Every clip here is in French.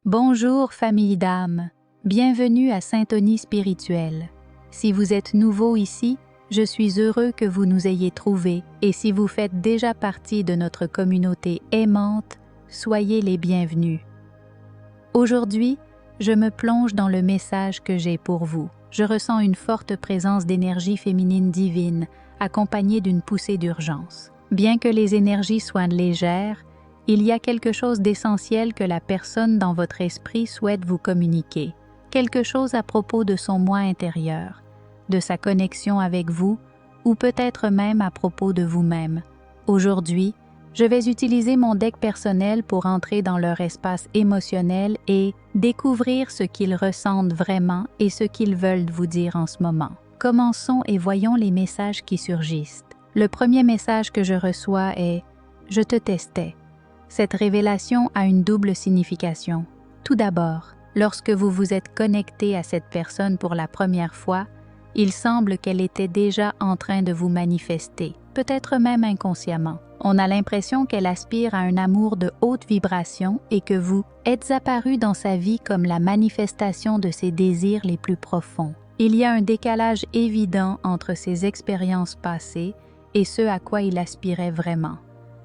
Bonjour famille d'âmes, bienvenue à Syntonie Spirituelle. Si vous êtes nouveau ici, je suis heureux que vous nous ayez trouvés et si vous faites déjà partie de notre communauté aimante, soyez les bienvenus. Aujourd'hui, je me plonge dans le message que j'ai pour vous. Je ressens une forte présence d'énergie féminine divine, accompagnée d'une poussée d'urgence. Bien que les énergies soient légères, il y a quelque chose d'essentiel que la personne dans votre esprit souhaite vous communiquer, quelque chose à propos de son moi intérieur, de sa connexion avec vous, ou peut-être même à propos de vous-même. Aujourd'hui, je vais utiliser mon deck personnel pour entrer dans leur espace émotionnel et découvrir ce qu'ils ressentent vraiment et ce qu'ils veulent vous dire en ce moment. Commençons et voyons les messages qui surgissent. Le premier message que je reçois est « Je te testais ». Cette révélation a une double signification. Tout d'abord, lorsque vous vous êtes connecté à cette personne pour la première fois, il semble qu'elle était déjà en train de vous manifester, peut-être même inconsciemment. On a l'impression qu'elle aspire à un amour de haute vibration et que vous êtes apparu dans sa vie comme la manifestation de ses désirs les plus profonds. Il y a un décalage évident entre ses expériences passées et ce à quoi il aspirait vraiment.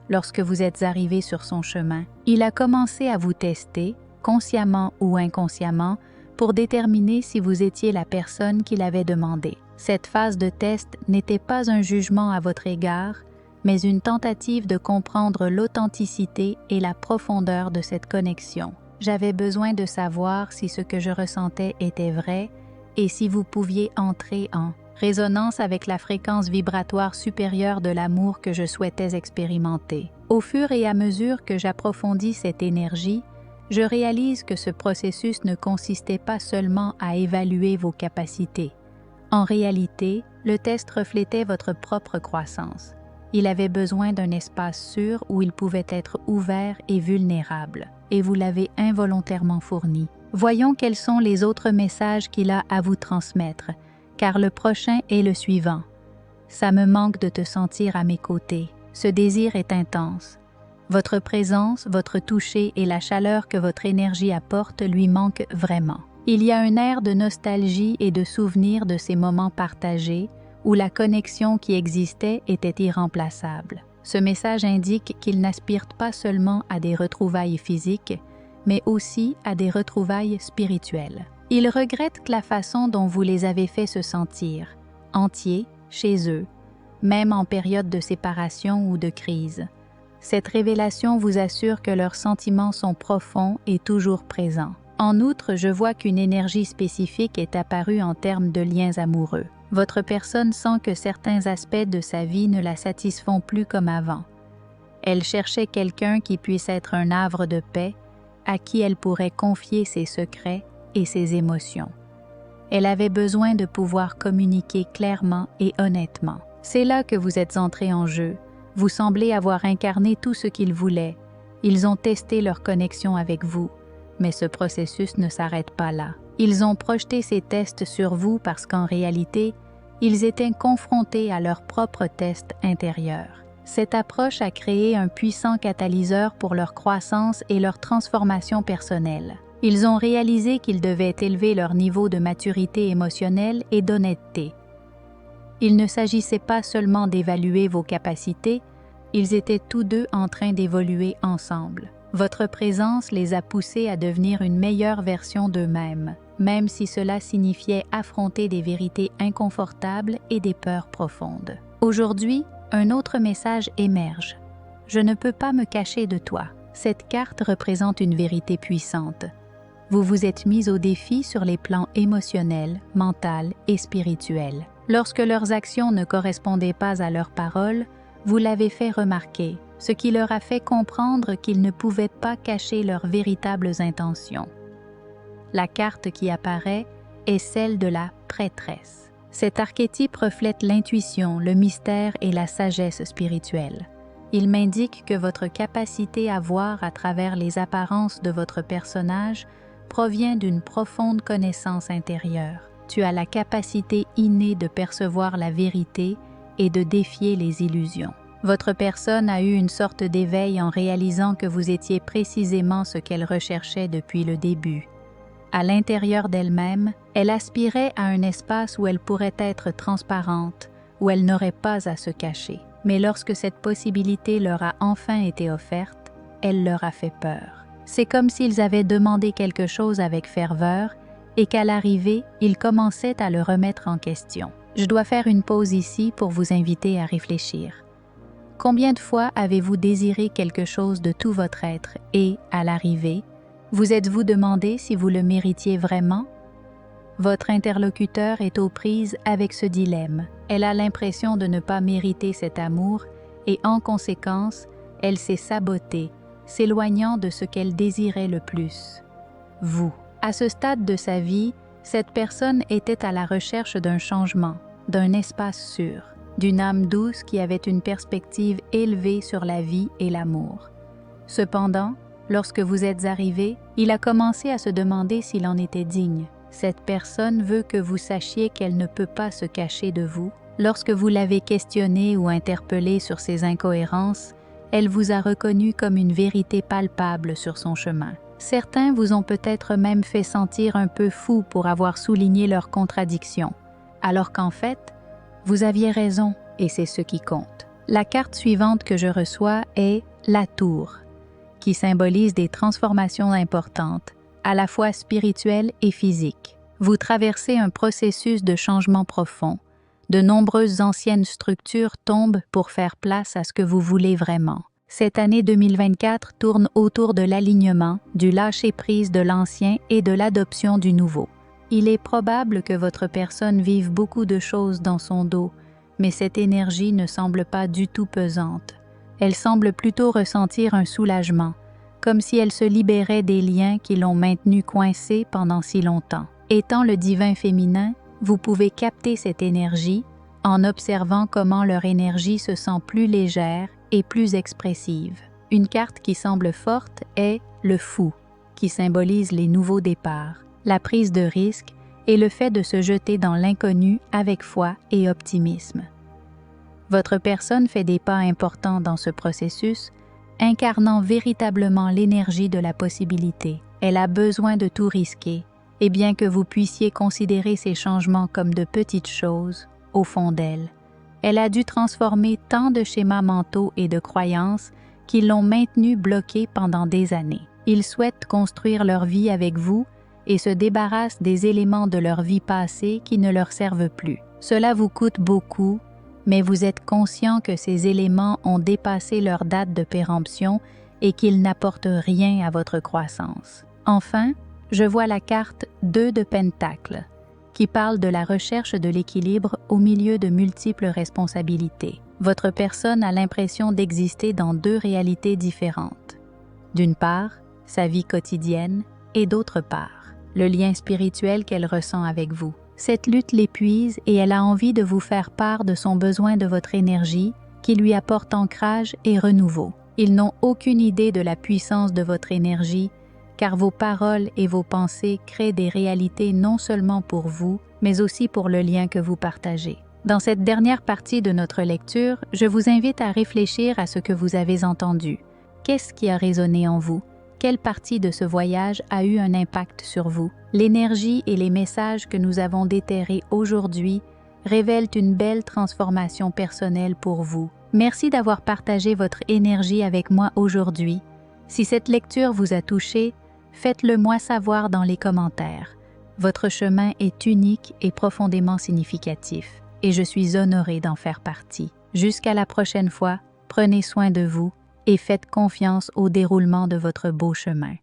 Lorsque vous êtes arrivé sur son chemin, il a commencé à vous tester, consciemment ou inconsciemment, pour déterminer si vous étiez la personne qu'il avait demandé. Cette phase de test n'était pas un jugement à votre égard, mais une tentative de comprendre l'authenticité et la profondeur de cette connexion. J'avais besoin de savoir si ce que je ressentais était vrai et si vous pouviez entrer en résonance avec la fréquence vibratoire supérieure de l'amour que je souhaitais expérimenter. Au fur et à mesure que j'approfondis cette énergie, je réalise que ce processus ne consistait pas seulement à évaluer vos capacités. En réalité, le test reflétait votre propre croissance. Il avait besoin d'un espace sûr où il pouvait être ouvert et vulnérable, et vous l'avez involontairement fourni. Voyons quels sont les autres messages qu'il a à vous transmettre, car le prochain est le suivant. Ça me manque de te sentir à mes côtés. Ce désir est intense. Votre présence, votre toucher et la chaleur que votre énergie apporte lui manquent vraiment. Il y a un air de nostalgie et de souvenir de ces moments partagés où la connexion qui existait était irremplaçable. Ce message indique qu'il n'aspire pas seulement à des retrouvailles physiques, mais aussi à des retrouvailles spirituelles. Il regrette la façon dont vous les avez fait se sentir, entiers, chez eux, même en période de séparation ou de crise. Cette révélation vous assure que leurs sentiments sont profonds et toujours présents. En outre, je vois qu'une énergie spécifique est apparue en termes de liens amoureux. Votre personne sent que certains aspects de sa vie ne la satisfont plus comme avant. Elle cherchait quelqu'un qui puisse être un havre de paix, à qui elle pourrait confier ses secrets et ses émotions. Elle avait besoin de pouvoir communiquer clairement et honnêtement. C'est là que vous êtes entré en jeu. Vous semblez avoir incarné tout ce qu'ils voulaient. Ils ont testé leur connexion avec vous, mais ce processus ne s'arrête pas là. Ils ont projeté ces tests sur vous parce qu'en réalité, ils étaient confrontés à leurs propres tests intérieurs. Cette approche a créé un puissant catalyseur pour leur croissance et leur transformation personnelle. Ils ont réalisé qu'ils devaient élever leur niveau de maturité émotionnelle et d'honnêteté. Il ne s'agissait pas seulement d'évaluer vos capacités, ils étaient tous deux en train d'évoluer ensemble. Votre présence les a poussés à devenir une meilleure version d'eux-mêmes, même si cela signifiait affronter des vérités inconfortables et des peurs profondes. Aujourd'hui, un autre message émerge. Je ne peux pas me cacher de toi. Cette carte représente une vérité puissante. Vous vous êtes mis au défi sur les plans émotionnels, mental et spirituel. Lorsque leurs actions ne correspondaient pas à leurs paroles, vous l'avez fait remarquer, ce qui leur a fait comprendre qu'ils ne pouvaient pas cacher leurs véritables intentions. La carte qui apparaît est celle de la prêtresse. Cet archétype reflète l'intuition, le mystère et la sagesse spirituelle. Il m'indique que votre capacité à voir à travers les apparences de votre personnage provient d'une profonde connaissance intérieure. Tu as la capacité innée de percevoir la vérité et de défier les illusions. Votre personne a eu une sorte d'éveil en réalisant que vous étiez précisément ce qu'elle recherchait depuis le début. À l'intérieur d'elle-même, elle aspirait à un espace où elle pourrait être transparente, où elle n'aurait pas à se cacher. Mais lorsque cette possibilité leur a enfin été offerte, elle leur a fait peur. C'est comme s'ils avaient demandé quelque chose avec ferveur et qu'à l'arrivée, ils commençaient à le remettre en question. Je dois faire une pause ici pour vous inviter à réfléchir. Combien de fois avez-vous désiré quelque chose de tout votre être et, à l'arrivée, vous êtes-vous demandé si vous le méritiez vraiment? Votre interlocuteur est aux prises avec ce dilemme. Elle a l'impression de ne pas mériter cet amour et, en conséquence, elle s'est sabotée, s'éloignant de ce qu'elle désirait le plus. Vous. À ce stade de sa vie, cette personne était à la recherche d'un changement, d'un espace sûr, d'une âme douce qui avait une perspective élevée sur la vie et l'amour. Cependant, lorsque vous êtes arrivé, il a commencé à se demander s'il en était digne. Cette personne veut que vous sachiez qu'elle ne peut pas se cacher de vous. Lorsque vous l'avez questionnée ou interpellée sur ses incohérences, elle vous a reconnu comme une vérité palpable sur son chemin. Certains vous ont peut-être même fait sentir un peu fou pour avoir souligné leurs contradictions, alors qu'en fait, vous aviez raison et c'est ce qui compte. La carte suivante que je reçois est la tour, qui symbolise des transformations importantes, à la fois spirituelles et physiques. Vous traversez un processus de changement profond. De nombreuses anciennes structures tombent pour faire place à ce que vous voulez vraiment. Cette année 2024 tourne autour de l'alignement, du lâcher-prise de l'ancien et de l'adoption du nouveau. Il est probable que votre personne vive beaucoup de choses dans son dos, mais cette énergie ne semble pas du tout pesante. Elle semble plutôt ressentir un soulagement, comme si elle se libérait des liens qui l'ont maintenue coincée pendant si longtemps. Étant le divin féminin, vous pouvez capter cette énergie en observant comment leur énergie se sent plus légère et plus expressive. Une carte qui semble forte est le fou, qui symbolise les nouveaux départs, la prise de risque et le fait de se jeter dans l'inconnu avec foi et optimisme. Votre personne fait des pas importants dans ce processus, incarnant véritablement l'énergie de la possibilité. Elle a besoin de tout risquer, et bien que vous puissiez considérer ces changements comme de petites choses, au fond d'elle, elle a dû transformer tant de schémas mentaux et de croyances qui l'ont maintenue bloquée pendant des années. Ils souhaitent construire leur vie avec vous et se débarrassent des éléments de leur vie passée qui ne leur servent plus. Cela vous coûte beaucoup, mais vous êtes conscient que ces éléments ont dépassé leur date de péremption et qu'ils n'apportent rien à votre croissance. Enfin, je vois la carte 2 de Pentacles, qui parle de la recherche de l'équilibre au milieu de multiples responsabilités. Votre personne a l'impression d'exister dans deux réalités différentes. D'une part, sa vie quotidienne, et d'autre part, le lien spirituel qu'elle ressent avec vous. Cette lutte l'épuise et elle a envie de vous faire part de son besoin de votre énergie qui lui apporte ancrage et renouveau. Ils n'ont aucune idée de la puissance de votre énergie car vos paroles et vos pensées créent des réalités non seulement pour vous, mais aussi pour le lien que vous partagez. Dans cette dernière partie de notre lecture, je vous invite à réfléchir à ce que vous avez entendu. Qu'est-ce qui a résonné en vous? Quelle partie de ce voyage a eu un impact sur vous? L'énergie et les messages que nous avons déterrés aujourd'hui révèlent une belle transformation personnelle pour vous. Merci d'avoir partagé votre énergie avec moi aujourd'hui. Si cette lecture vous a touché, faites-le moi savoir dans les commentaires. Votre chemin est unique et profondément significatif, et je suis honorée d'en faire partie. Jusqu'à la prochaine fois, prenez soin de vous et faites confiance au déroulement de votre beau chemin.